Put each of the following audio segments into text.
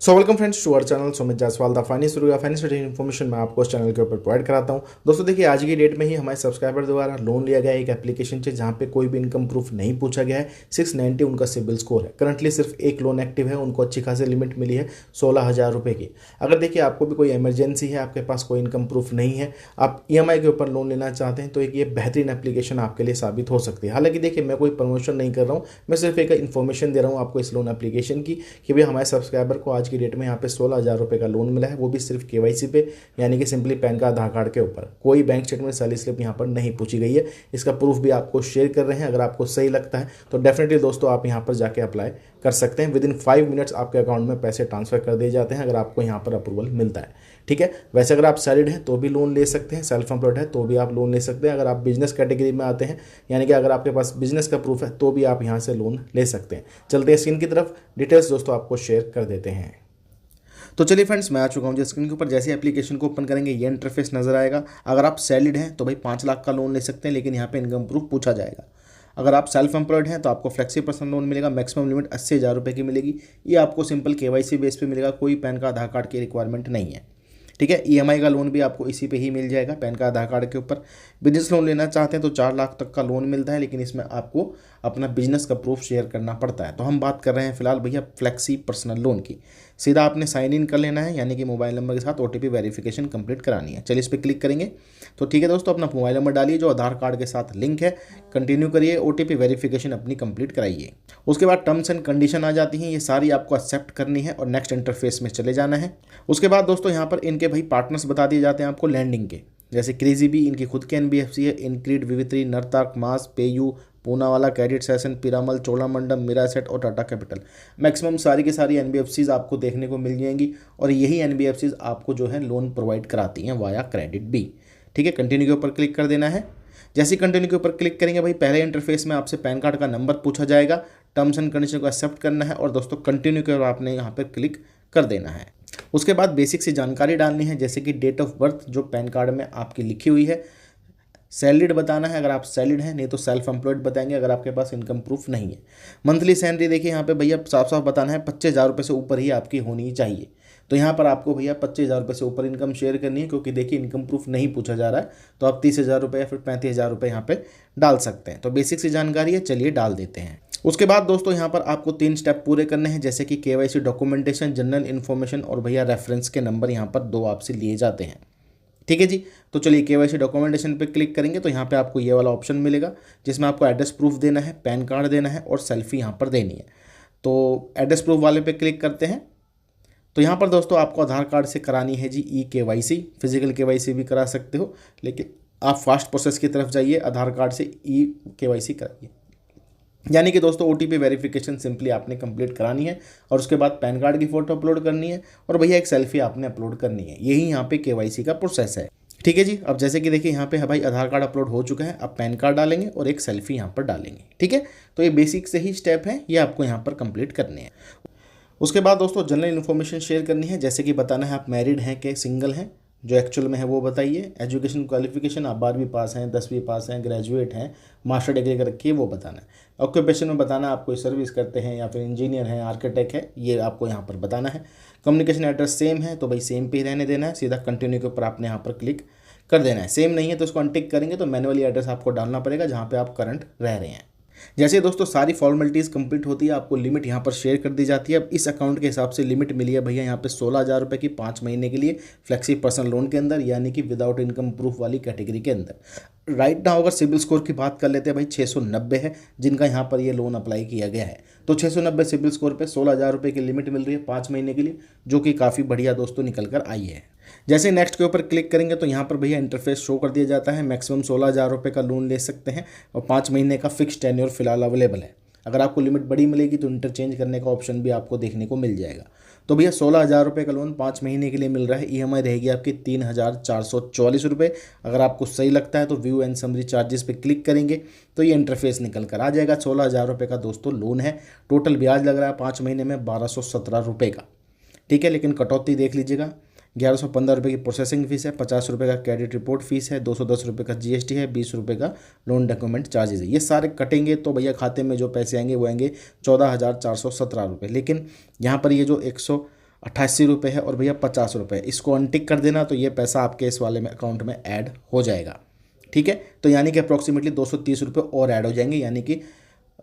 So welcome friends to our channel Sumit Jaiswal the finance finance information मैं आपको इस channel के ऊपर प्रोवाइड कराता हूं। दोस्तों देखिए, आज की डेट में ही हमारे सब्सक्राइबर द्वारा लोन लिया गया एक एप्लीकेशन से जहां पे कोई भी इनकम प्रूफ नहीं पूछा गया है। 690 उनका सिबिल स्कोर है। करंटली सिर्फ एक लोन एक्टिव है, उनको अच्छी खासी लिमिट मिली है 16,000 रुपये की। अगर देखिए आपको भी कोई इमरजेंसी है, आपके पास कोई इनकम प्रूफ नहीं है, आप EMI के ऊपर लोन लेना चाहते हैं, तो एक ये बेहतरीन एप्लीकेशन आपके लिए साबित हो सकती है। हालांकि देखिए, मैं कोई प्रमोशन नहीं कर रहा हूँ, मैं सिर्फ एक इन्फॉर्मेशन दे रहा हूँ आपको इस लोन एप्लीकेशन की कि भाई हमारे सब्सक्राइबर को आज की डेट में यहाँ पे 16,000 रुपये का लोन मिला है, वो भी सिर्फ KYC पे, यानी कि सिंपली पैन का आधार कार्ड के ऊपर। कोई बैंक स्टेटमेंट सैलरी स्लिप यहाँ पर नहीं पूछी गई है। इसका प्रूफ भी आपको शेयर कर रहे हैं। अगर आपको सही लगता है तो डेफिनेटली दोस्तों आप यहाँ पर जाके अप्लाई कर सकते हैं। विदिन 5 मिनट्स आपके अकाउंट में पैसे ट्रांसफर कर दिए जाते हैं अगर आपको यहाँ पर अप्रूवल मिलता है। ठीक है, वैसे अगर आप सैलरीड हैं तो भी लोन ले सकते हैं, सेल्फ एम्प्लॉयड है तो भी आप लोन ले सकते हैं। अगर आप बिजनेस कैटेगरी में आते हैं, यानी कि अगर आपके पास बिजनेस का प्रूफ है, तो भी आप यहाँ से लोन ले सकते हैं। चलते हैं स्क्रीन की तरफ, डिटेल्स दोस्तों आपको शेयर कर देते हैं। तो चलिए फ्रेंड्स, मैं आ चुका हूँ। जो स्क्रीन के ऊपर जैसे एप्लीकेशन को ओपन करेंगे ये इंटरफेस नजर आएगा। अगर आप सैलरीड हैं तो भाई 5 लाख का लोन ले सकते हैं, लेकिन यहाँ पे इनकम प्रूफ पूछा जाएगा। अगर आप सेल्फ एम्प्लॉयड हैं तो आपको फ्लेक्सी पर्सनल लोन मिलेगा, मैक्सिमम लिमिट 80,000 रुपये की मिलेगी। ये आपको सिंपल KYC बेस पे मिलेगा, कोई पैन का आधार कार्ड की रिक्वायरमेंट नहीं है। ठीक है, EMI का लोन भी आपको इसी पे ही मिल जाएगा, पैन का आधार कार्ड के ऊपर। बिजनेस लोन लेना चाहते हैं तो 4 लाख तक का लोन मिलता है, लेकिन इसमें आपको अपना बिजनेस का प्रूफ शेयर करना पड़ता है। तो हम बात कर रहे हैं फिलहाल भैया फ्लेक्सी पर्सनल लोन की। सीधा आपने साइन इन कर लेना है, यानी कि मोबाइल नंबर के साथ OTP वेरिफिकेशन कंप्लीट करानी है। चलिए इस पर क्लिक करेंगे तो ठीक है दोस्तों, अपना मोबाइल नंबर डालिए जो आधार कार्ड के साथ लिंक है, कंटिन्यू करिए, OTP वेरिफिकेशन अपनी कंप्लीट कराइए। उसके बाद टर्म्स एंड कंडीशन आ जाती हैं, ये सारी आपको एक्सेप्ट करनी है और नेक्स्ट इंटरफेस में चले जाना है। उसके बाद दोस्तों यहाँ पर इनके भाई पार्टनर्स बता दिए जाते हैं आपको लैंडिंग के, जैसे क्रेजी इनकी खुद के NBFC है, इनक्रीड, विवित्री, नरताक, मास, PayU, Poonawala, Credit Saison, Piramal, Cholamandalam, Mirae Asset और टाटा कैपिटल। मैक्सिमम सारी की सारी NBFCs आपको देखने को मिल जाएंगी और यही NBFCs आपको जो है लोन प्रोवाइड कराती हैं वाया क्रेडिट भी। ठीक है, कंटिन्यू के ऊपर क्लिक कर देना है। जैसे कंटिन्यू के ऊपर क्लिक करेंगे भाई पहले इंटरफेस में आपसे पैन कार्ड का नंबर पूछा जाएगा, टर्म्स एंड कंडीशन को एक्सेप्ट करना है और दोस्तों कंटिन्यू के ऊपर आपने यहाँ पर क्लिक कर देना है। उसके बाद बेसिक सी जानकारी डालनी है, जैसे कि डेट ऑफ बर्थ जो पैन कार्ड में आपकी लिखी हुई है, सैलरीड बताना है अगर आप सैलरीड हैं, नहीं तो सेल्फ एम्प्लॉयड बताएंगे अगर आपके पास इनकम प्रूफ नहीं है। मंथली सैलरी देखिए यहाँ पे भैया साफ साफ बताना है 25,000 रुपये से ऊपर ही आपकी होनी चाहिए। तो यहाँ पर आपको भैया 25,000 रुपये से ऊपर इनकम शेयर करनी है, क्योंकि देखिए इनकम प्रूफ नहीं पूछा जा रहा है। तो आप 30,000 रुपये या फिर 35,000 रुपये यहाँ पे डाल सकते हैं। तो बेसिक सी जानकारी है, चलिए डाल देते हैं। उसके बाद दोस्तों यहाँ पर आपको 3 स्टेप पूरे करने हैं, जैसे कि KYC डॉक्यूमेंटेशन, जनरल इन्फॉर्मेशन और भैया रेफरेंस के नंबर यहाँ पर 2 आपसे लिए जाते हैं। ठीक है जी, तो चलिए KYC डॉक्यूमेंटेशन पे क्लिक करेंगे तो यहाँ पे आपको ये वाला ऑप्शन मिलेगा, जिसमें आपको एड्रेस प्रूफ देना है, पैन कार्ड देना है और सेल्फी यहाँ पर देनी है। तो एड्रेस प्रूफ वाले पे क्लिक करते हैं तो यहाँ पर दोस्तों आपको आधार कार्ड से करानी है जी eKYC। फिजिकल KYC भी करा सकते हो, लेकिन आप फास्ट प्रोसेस की तरफ जाइए, आधार कार्ड से eKYC कराइए। यानी कि दोस्तों OTP वेरिफिकेशन सिंपली आपने कंप्लीट करानी है और उसके बाद पैन कार्ड की फ़ोटो अपलोड करनी है और भैया एक सेल्फी आपने अपलोड करनी है। यही यहाँ पे KYC का प्रोसेस है। ठीक है जी, अब जैसे कि देखिए यहाँ पे है भाई आधार कार्ड अपलोड हो चुका है, अब पैन कार्ड डालेंगे और एक सेल्फी यहाँ पर डालेंगे। ठीक है, तो ये बेसिक से ही स्टेप है, ये आपको यहाँ पर कंप्लीट करने हैं। उसके बाद दोस्तों जनरल इन्फॉर्मेशन शेयर करनी है, जैसे कि बताना है आप मैरिड हैं कि सिंगल हैं, जो एक्चुअल में है वो बताइए। एजुकेशन क्वालिफिकेशन आप 12वीं पास हैं, 10वीं पास हैं, ग्रेजुएट हैं, मास्टर डिग्री कर रखी है, वो बताना है। ऑक्यूपेशन में बताना आप कोई सर्विस करते हैं या फिर इंजीनियर हैं, आर्किटेक्ट है, ये आपको यहाँ पर बताना है। कम्युनिकेशन एड्रेस सेम है तो भाई सेम पे ही रहने देना है, सीधा कंटिन्यू के ऊपर आपने यहाँ पर क्लिक कर देना है। सेम नहीं है तो उसको अनटिक करेंगे तो मैनुअली एड्रेस आपको डालना पड़ेगा जहाँ पर आप करंट रह रहे हैं। जैसे दोस्तों सारी फॉर्मेलिटीज़ कंप्लीट होती है, आपको लिमिट यहाँ पर शेयर कर दी जाती है। अब इस अकाउंट के हिसाब से लिमिट मिली है भैया यहाँ पे 16,000 रुपये की 5 महीने के लिए फ्लेक्सी पर्सनल लोन के अंदर, यानी कि विदाउट इनकम प्रूफ वाली कैटेगरी के अंदर। राइट नाउ अगर सिबिल स्कोर की बात कर लेते हैं भाई 690 है जिनका यहाँ पर ये लोन अप्लाई किया गया है। तो 690 सिबिल स्कोर पे 16,000 रुपये की लिमिट मिल रही है 5 महीने के लिए, जो कि काफ़ी बढ़िया दोस्तों निकल कर आई है। जैसे नेक्स्ट के ऊपर क्लिक करेंगे तो यहाँ पर भैया इंटरफेस शो कर दिया जाता है। मैक्सिमम 16,000 रुपये का लोन ले सकते हैं और 5 महीने का फिक्स टेन्योर फिलहाल अवेलेबल है। अगर आपको लिमिट बड़ी मिलेगी तो इंटरचेंज करने का ऑप्शन भी आपको देखने को मिल जाएगा। तो भैया 16,000 रुपये का लोन 5 महीने के लिए मिल रहा है। EMI रहेगी आपकी 3,444 रुपये। अगर आपको सही लगता है तो व्यू एंड समरी चार्जेस पे क्लिक करेंगे तो ये इंटरफेस निकल कर आ जाएगा। 16,000 रुपये का दोस्तों लोन है। टोटल ब्याज लग रहा है 5 महीने में 1,217 रुपये का। ठीक है, लेकिन कटौती देख लीजिएगा, 1115 रुपये की प्रोसेसिंग फीस है, 50 रुपये का क्रेडिट रिपोर्ट फीस है, 210 रुपये का GST है, 20 रुपये का लोन डॉक्यूमेंट चार्जेस है। ये सारे कटेंगे तो भैया खाते में जो पैसे आएंगे वो आएंगे 14,417 रुपये। लेकिन यहाँ पर ये जो ₹88 है और भैया ₹50, इसको अनटिक कर देना तो ये पैसा आपके इस वाले में अकाउंट में ऐड हो जाएगा। ठीक है, तो यानी कि अप्रॉक्सीमेटली ₹230 और ऐड हो जाएंगे, यानी कि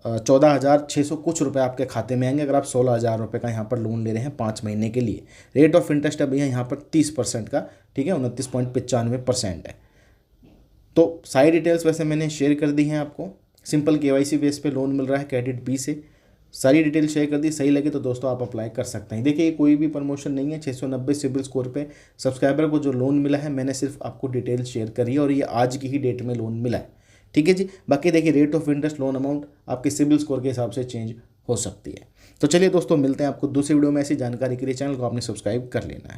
14,600 कुछ रुपए आपके खाते में आएंगे अगर आप ₹16,000 का यहाँ पर लोन ले रहे हैं 5 महीने के लिए। रेट ऑफ इंटरेस्ट है भैया यहाँ पर 30% का, ठीक है, 29.95% है। तो सारी डिटेल्स वैसे मैंने शेयर कर दी हैं आपको। सिंपल KYC बेस पे लोन मिल रहा है क्रेडिट बी से, सारी डिटेल शेयर कर दी। सही लगे तो दोस्तों आप अप्लाई कर सकते हैं। देखिए कोई भी प्रमोशन नहीं है, 690 सिबिल स्कोर पे सब्सक्राइबर को जो लोन मिला है मैंने सिर्फ आपको डिटेल शेयर करी है और ये आज की ही डेट में लोन मिला है। ठीक है जी, बाकी देखिए rate of interest, loan amount आपके सिबिल स्कोर के हिसाब से चेंज हो सकती है। तो चलिए दोस्तों मिलते हैं आपको दूसरी वीडियो में। ऐसी जानकारी के लिए चैनल को आपने सब्सक्राइब कर लेना है।